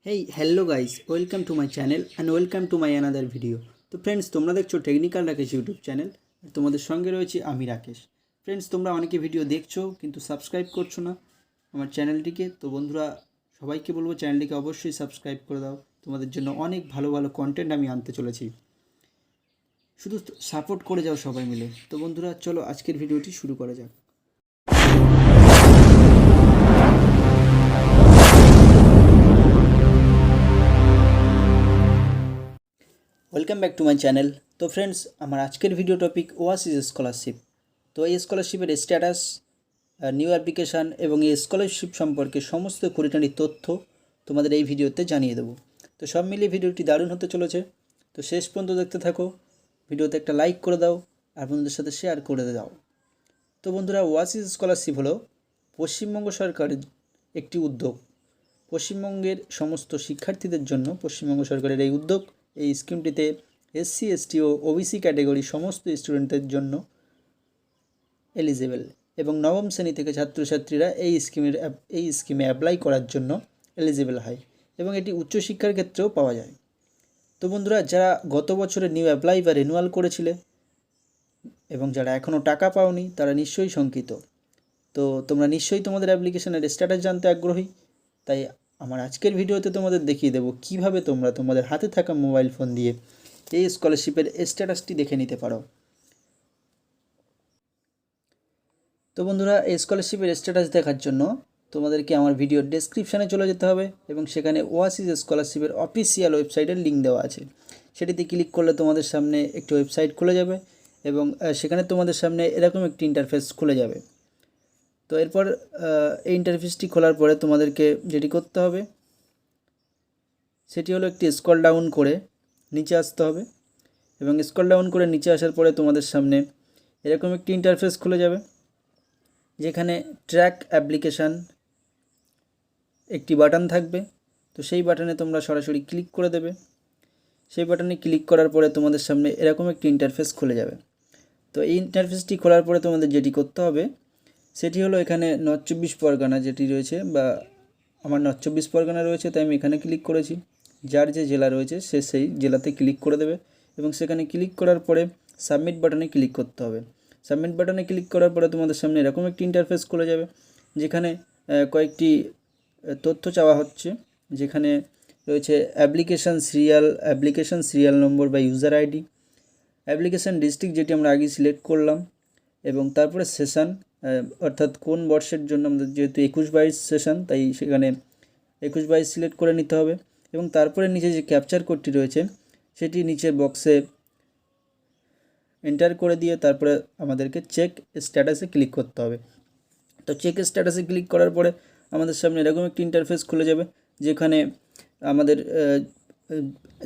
Hey, hello guys, welcome to my channel and welcome to my another video. তো friends, তোমরা দেখছো technical Rakesh YouTube channel আর তোমাদের সঙ্গে রয়েছে আমি রাকেশ। ফ্রেন্ডস, তোমরা অনেকে ভিডিও দেখছো কিন্তু সাবস্ক্রাইব করছো না আমার চ্যানেলটিকে। তো বন্ধুরা, সবাইকে বলবো চ্যানেলটিকে অবশ্যই সাবস্ক্রাইব করে দাও। তোমাদের জন্য অনেক ভালো ভালো কন্টেন্ট আমি আনতে চলেছি, শুধু সাপোর্ট করে যাও সবাই মিলে। তো বন্ধুরা, চলো আজকের ভিডিওটি শুরু করা যাক। Welcome back to my channel. তো ফ্রেন্ডস, আমার আজকের ভিডিও টপিক ওয়াসিস স্কলারশিপ। তো এই স্কলারশিপের স্ট্যাটাস, নিউ অ্যাপ্লিকেশান এবং এই স্কলারশিপ সম্পর্কে সমস্ত খুঁটিনাটি তথ্য তোমাদের এই ভিডিওতে জানিয়ে দেবো। তো সব মিলিয়ে ভিডিওটি দারুণ হতে চলেছে। তো শেষ পর্যন্ত দেখতে থাকো, ভিডিওতে একটা লাইক করে দাও আর বন্ধুদের সাথে শেয়ার করে দাও। তো বন্ধুরা, ওয়াসিস স্কলারশিপ হলো পশ্চিমবঙ্গ সরকারের একটি উদ্যোগ। পশ্চিমবঙ্গের সমস্ত শিক্ষার্থীদের জন্য পশ্চিমবঙ্গ সরকারের এই উদ্যোগ। এই স্কিমটিতে এসসি, এসটি ও ওবিসি ক্যাটাগরি সমস্ত স্টুডেন্টদের জন্য এলিজিবল এবং নবম শ্রেণী থেকে ছাত্রছাত্রীরা এই স্কিমে অ্যাপ্লাই করার জন্য এলিজিবল হয় এবং এটি উচ্চশিক্ষার ক্ষেত্রেও পাওয়া যায়। তো বন্ধুরা, যারা গত বছরে নিউ অ্যাপ্লাই বা রিনিউয়াল করেছিলে এবং যারা এখনও টাকা পাওনি তারা নিশ্চয়ই শঙ্কিত। তো তোমরা নিশ্চয়ই তোমাদের অ্যাপ্লিকেশনের স্ট্যাটাস জানতে আগ্রহী। তাই আমার আজকের ভিডিওতে তোমাদের দেখিয়ে দেবো কীভাবে তোমরা তোমাদের হাতে থাকা মোবাইল ফোন দিয়ে এই স্কলারশিপের স্ট্যাটাসটি দেখে নিতে পারো। তো বন্ধুরা, এই স্কলারশিপের স্ট্যাটাস দেখার জন্য তোমাদেরকে আমার ভিডিওর ডেসক্রিপশানে চলে যেতে হবে এবং সেখানে ওয়াসিস স্কলারশিপের অফিসিয়াল ওয়েবসাইটের লিঙ্ক দেওয়া আছে। সেটিতে ক্লিক করলে তোমাদের সামনে একটি ওয়েবসাইট খুলে যাবে এবং সেখানে তোমাদের সামনে এরকম একটি ইন্টারফেস খুলে যাবে। তো এরপর এই ইন্টারফেসটি খোলার পরে তোমাদেরকে যেটি করতে হবে সেটি হলো একটি স্ক্রল ডাউন করে নিচে আসতে হবে এবং স্ক্রল ডাউন করে নিচে আসার পরে তোমাদের সামনে এরকম একটি ইন্টারফেস খুলে যাবে, যেখানে ট্র্যাক অ্যাপ্লিকেশান একটি বাটন থাকবে। তো সেই বাটনে তোমরা সরাসরি ক্লিক করে দেবে। সেই বাটনে ক্লিক করার পরে তোমাদের সামনে এরকম একটি ইন্টারফেস খুলে যাবে। তো এই ইন্টারফেসটি খোলার পরে তোমাদের যেটি করতে হবে সেটি হলো এখানে নর্থ চব্বিশ পরগনা যেটি রয়েছে, বা আমার নর্থ চব্বিশ পরগনা রয়েছে তাই আমি এখানে ক্লিক করেছি। যার যে জেলা রয়েছে সে সেই জেলাতে ক্লিক করে দেবে এবং সেখানে ক্লিক করার পরে সাবমিট বাটনে ক্লিক করতে হবে। সাবমিট বাটনে ক্লিক করার পরে তোমাদের সামনে এরকম একটি ইন্টারফেস খুলে যাবে, যেখানে কয়েকটি তথ্য চাওয়া হচ্ছে, যেখানে রয়েছে অ্যাপ্লিকেশান সিরিয়াল নম্বর বা ইউজার আইডি, অ্যাপ্লিকেশান ডিস্ট্রিক্ট যেটি আমরা আগে সিলেক্ট করলাম, এবং তারপরে সেশন অর্থাৎ কোন বর্ষের জন্য আমাদের যেহেতু 21-22 সেশন তাই সেখানে 21-22 সিলেক্ট করে নিতে হবে এবং তারপরে নিচে যে ক্যাপচার কোডটি রয়েছে সেটি নিচের বক্সে এন্টার করে দিয়ে তারপরে আমাদেরকে চেক স্ট্যাটাসে ক্লিক করতে হবে। তো চেক স্ট্যাটাসে ক্লিক করার পরে আমাদের সামনে এরকম একটি ইন্টারফেস খুলে যাবে, যেখানে আমাদের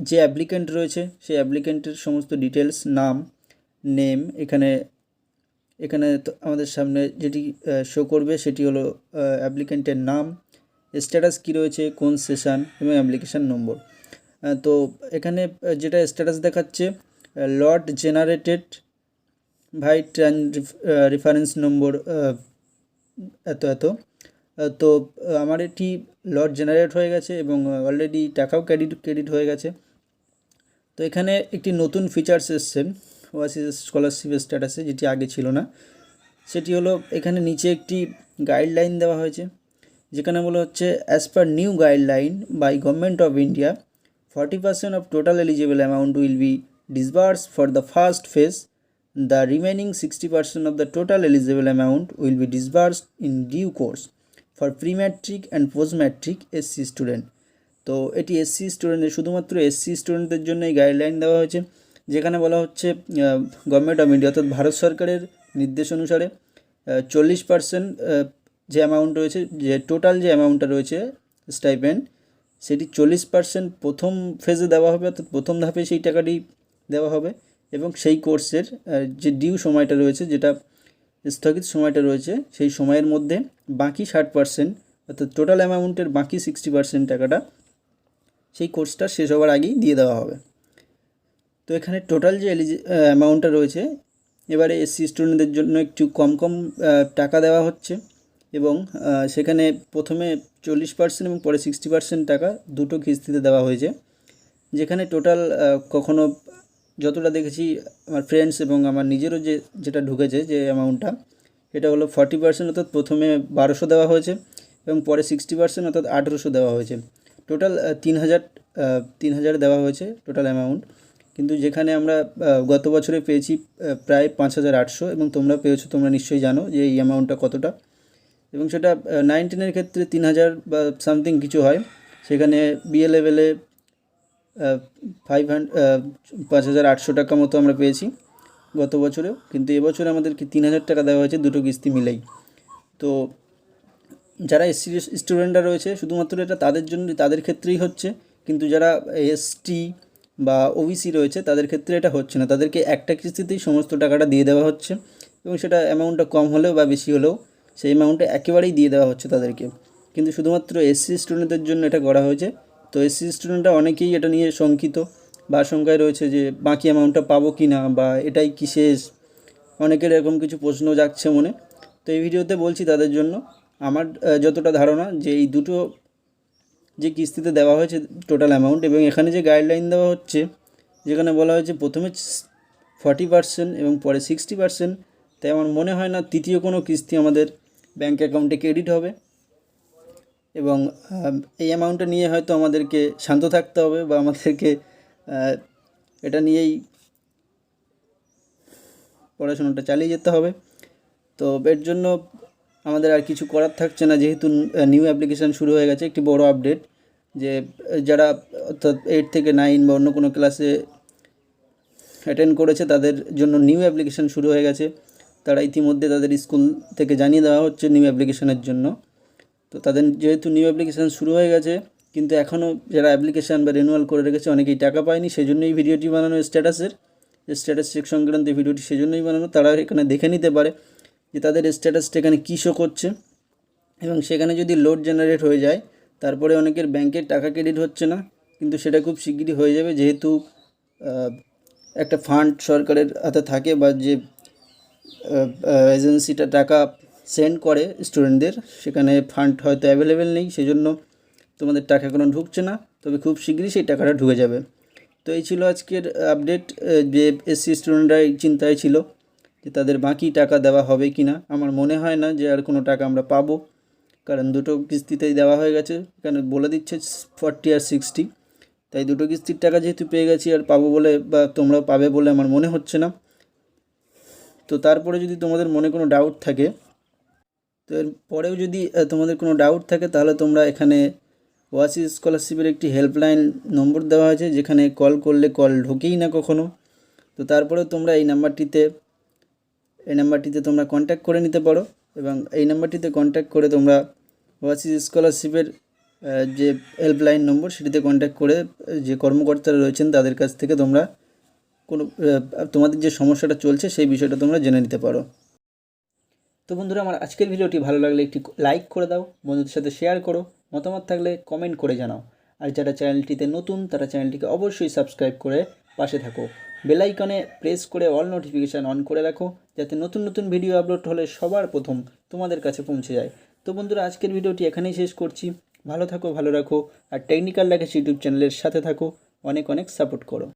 যে অ্যাপ্লিক্যান্ট রয়েছে সেই অ্যাপ্লিক্যান্টের সমস্ত ডিটেলস, নাম, নেম, এখানে আমাদের সামনে যেটি শো করবে সেটি হলো অ্যাপ্লিক্যান্টের নাম, স্ট্যাটাস কী রয়েছে, কোন সেশন এবং অ্যাপ্লিকেশান নম্বর। তো এখানে যেটা স্ট্যাটাস দেখাচ্ছে লট জেনারেটেড ভাই রেফারেন্স নম্বর এত। তো আমার এটি লট জেনারেট হয়ে গেছে এবং অলরেডি টাকাও ক্রেডিট হয়ে গেছে। তো এখানে একটি নতুন ফিচার্স এসছে ওয়াসিস স্কলারশিপ স্ট্যাটাসে, যেটি আগে ছিল না। সেটি হলো এখানে নিচে একটি গাইডলাইন দেওয়া হয়েছে, যেখানে বলা হচ্ছে as per new guideline by government of India 40% of total eligible amount will be disburse for the first phase. The remaining 60% of the total eligible amount will be disbursed in due course for pre matric and post matric SC student. তো এটি SC স্টুডেন্টদের, শুধুমাত্র SC স্টুডেন্টদের জন্য এই guideline দেওয়া হয়েছে, যেখানে বলা হচ্ছে গভর্নমেন্ট অফ ইন্ডিয়া অর্থাৎ ভারত সরকারের নির্দেশ অনুসারে 40% যে অ্যামাউন্ট রয়েছে, যে টোটাল যে অ্যামাউন্টটা রয়েছে স্টাইপেন্ড, সেটি 40% প্রথম ফেজে দেওয়া হবে, অর্থাৎ প্রথম ধাপে সেই টাকাটি দেওয়া হবে এবং সেই কোর্সের যে ডিউ সময়টা রয়েছে, যেটা স্থগিত সময়টা রয়েছে, সেই সময়ের মধ্যে বাকি 60% অর্থাৎ টোটাল অ্যামাউন্টের বাকি 60% টাকাটা সেই কোর্সটা শেষ হওয়ার আগেই দিয়ে দেওয়া হবে। তো এখানে টোটাল যে অ্যামাউন্টটা রয়েছে, এবারে এসসি স্টুডেন্টদের জন্য একটু কম টাকা দেওয়া হচ্ছে এবং সেখানে প্রথমে 40% এবং পরে 60% টাকা দুটো কিস্তিতে দেওয়া হয়েছে, যেখানে টোটাল কখনো যতটা দেখেছি আমার ফ্রেন্ডস এবং আমার নিজেরও যেটা ঢুকেছে যে অ্যামাউন্টটা, এটা হলো 40%, অর্থাৎ প্রথমে 1200 দেওয়া হয়েছে এবং পরে 60% অর্থাৎ 1800 দেওয়া হয়েছে। টোটাল 3000 দেওয়া হয়েছে টোটাল অ্যামাউন্ট। কিন্তু যেখানে আমরা গত বছরে পেয়েছি প্রায় 5800, এবং তোমরা পেয়েছো, তোমরা নিশ্চয়ই জানো যে এই অ্যামাউন্টটা কতটা। এবং সেটা 9-10 ক্ষেত্রে 3000 বা সামথিং কিছু হয়, সেখানে বিএ লেভেলে 5800 টাকা মতো আমরা পেয়েছি গত বছরেও। কিন্তু এবছরে আমাদেরকে 3000 টাকা দেওয়া হয়েছে দুটো কিস্তি মিলেই। তো যারা এসসি স্টুডেন্টরা রয়েছে শুধুমাত্র এটা তাদের জন্য, তাদের ক্ষেত্রেই হচ্ছে, কিন্তু যারা এসটি বা ওবিসি রয়েছে তাদের ক্ষেত্রে এটা হচ্ছে না, তাদেরকে একটা কিস্তিতেই সমস্ত টাকাটা দিয়ে দেওয়া হচ্ছে, এবং সেটা অ্যামাউন্টটা কম হলেও বা বেশি হলেও সেই অ্যামাউন্টটা একেবারেই দিয়ে দেওয়া হচ্ছে তাদেরকে। কিন্তু শুধুমাত্র এসসি স্টুডেন্টদের জন্য এটা করা হয়েছে। তো এসসি স্টুডেন্টরা অনেকেই এটা নিয়ে শঙ্কিত বা আশঙ্কায় রয়েছে যে বাকি অ্যামাউন্টটা পাবো কি না, বা এটাই কি শেষ, অনেকের এরকম কিছু প্রশ্ন যাচ্ছে মনে। তো এই ভিডিওতে বলছি তাদের জন্য আমার যতটা ধারণা যে এই দুটো যে কিস্তিতে দেওয়া হয়েছে টোটাল অ্যামাউন্ট, এবং এখানে যে গাইডলাইন দেওয়া হচ্ছে যেখানে বলা হয়েছে প্রথমে 40% এবং পরে 60%, তাই আমার মনে হয় না তৃতীয় কোনো কিস্তি আমাদের ব্যাঙ্ক অ্যাকাউন্টে ক্রেডিট হবে। এবং এই অ্যামাউন্টটা নিয়ে হয়তো আমাদেরকে শান্ত থাকতে হবে, বা আমাদেরকে এটা নিয়েই পড়াশোনাটা চালিয়ে যেতে হবে। তো এর জন্য আমাদের আর কিছু করার থাকছে না, যেহেতু নিউ অ্যাপ্লিকেশান শুরু হয়ে গেছে। একটি বড় আপডেট যে যারা অর্থাৎ 8 থেকে 9 বা অন্য কোনো ক্লাসে অ্যাটেন্ড করেছে তাদের জন্য নিউ অ্যাপ্লিকেশান শুরু হয়ে গেছে। তারা ইতিমধ্যে তাদের স্কুল থেকে জানিয়ে দেওয়া হচ্ছে নিউ অ্যাপ্লিকেশানের জন্য। তো তাদের যেহেতু নিউ অ্যাপ্লিকেশান শুরু হয়ে গেছে, কিন্তু এখনও যারা অ্যাপ্লিকেশান বা রিনিউয়াল করে রেখেছে অনেকেই টাকা পায়নি, সেই জন্যই ভিডিওটি বানানো, স্ট্যাটাস চেক সংক্রান্ত ভিডিওটি সেজন্যই বানানো। তারা এখানে দেখে নিতে পারে যে তাদের স্ট্যাটাসটা এখানে কী শো করছে, এবং সেখানে যদি লোড জেনারেট হয়ে যায় তারপরে অনেকের ব্যাংকের টাকা ক্রেডিট হচ্ছে না, কিন্তু সেটা খুব শিগগিরই হয়ে যাবে, যেহেতু একটা ফান্ড সরকারের হাতে থাকে, বা যে এজেন্সিটা টাকা সেন্ড করে স্টুডেন্টদের, সেখানে ফান্ড হয়তো অ্যাভেলেবেল নেই, সেজন্য তোমাদের টাকা এখনও ঢুকছে না, তবে খুব শিগগিরই সেই টাকাটা ঢুকে যাবে। তো এই ছিল আজকের আপডেট। যে এসসি স্টুডেন্টরা এই চিন্তায় ছিল যে তাদের বাকি টাকা দেওয়া হবে কি না। আমার মনে হয় না যে আর কোনো টাকা আমরা পাবো, কারণ দুটো কিস্তিতেই দেওয়া হয়ে গেছে, এখানে বলে দিচ্ছে 40 আর 60, তাই দুটো কিস্তির টাকা যেহেতু পেয়ে গেছি, আর পাবো বলে বা তোমরাও পাবে বলে আমার মনে হচ্ছে না। তো তারপরে যদি তোমাদের মনে কোনো ডাউট থাকে, তো এর পরেও যদি তোমাদের কোনো ডাউট থাকে, তাহলে তোমরা এখানে ওয়াসিস স্কলারশিপের একটি হেল্পলাইন নম্বর দেওয়া আছে, যেখানে কল করলে কল ঢোকেই না কখনো। তো তারপরেও তোমরা এই নাম্বারটিতে তোমরা কন্ট্যাক্ট করে নিতে পারো, এবং এই নাম্বারটিতে কন্ট্যাক্ট করে তোমরা ওয়াসিস স্কলারশিপের যে হেল্পলাইন নম্বর সেটিতে কন্ট্যাক্ট করে যে কর্মকর্তারা রয়েছেন তাদের কাছ থেকে তোমরা কোনো তোমাদের যে সমস্যাটা চলছে সেই বিষয়টা তোমরা জেনে নিতে পারো। তো বন্ধুরা, আমার আজকের ভিডিওটি ভালো লাগলে একটি লাইক করে দাও, বন্ধুদের সাথে শেয়ার করো, মতামত থাকলে কমেন্ট করে জানাও। আর যারা চ্যানেলটিতে নতুন তারা চ্যানেলটিকে অবশ্যই সাবস্ক্রাইব করে পাশে থাকো। বেল আইকনে প্রেস করে অল নোটিফিকেশান অন করে রাখো, যাতে নতুন নতুন ভিডিও আপলোড হলে সবার প্রথম তোমাদের কাছে পৌঁছে যায়। তো বন্ধুরা, আজকের ভিডিওটি এখানেই শেষ করছি। ভালো থাকো, ভালো রাখো, আর টেকনিক্যাল ল্যাকেজ ইউটিউব চ্যানেলের সাথে থাকো। অনেক অনেক সাপোর্ট করো।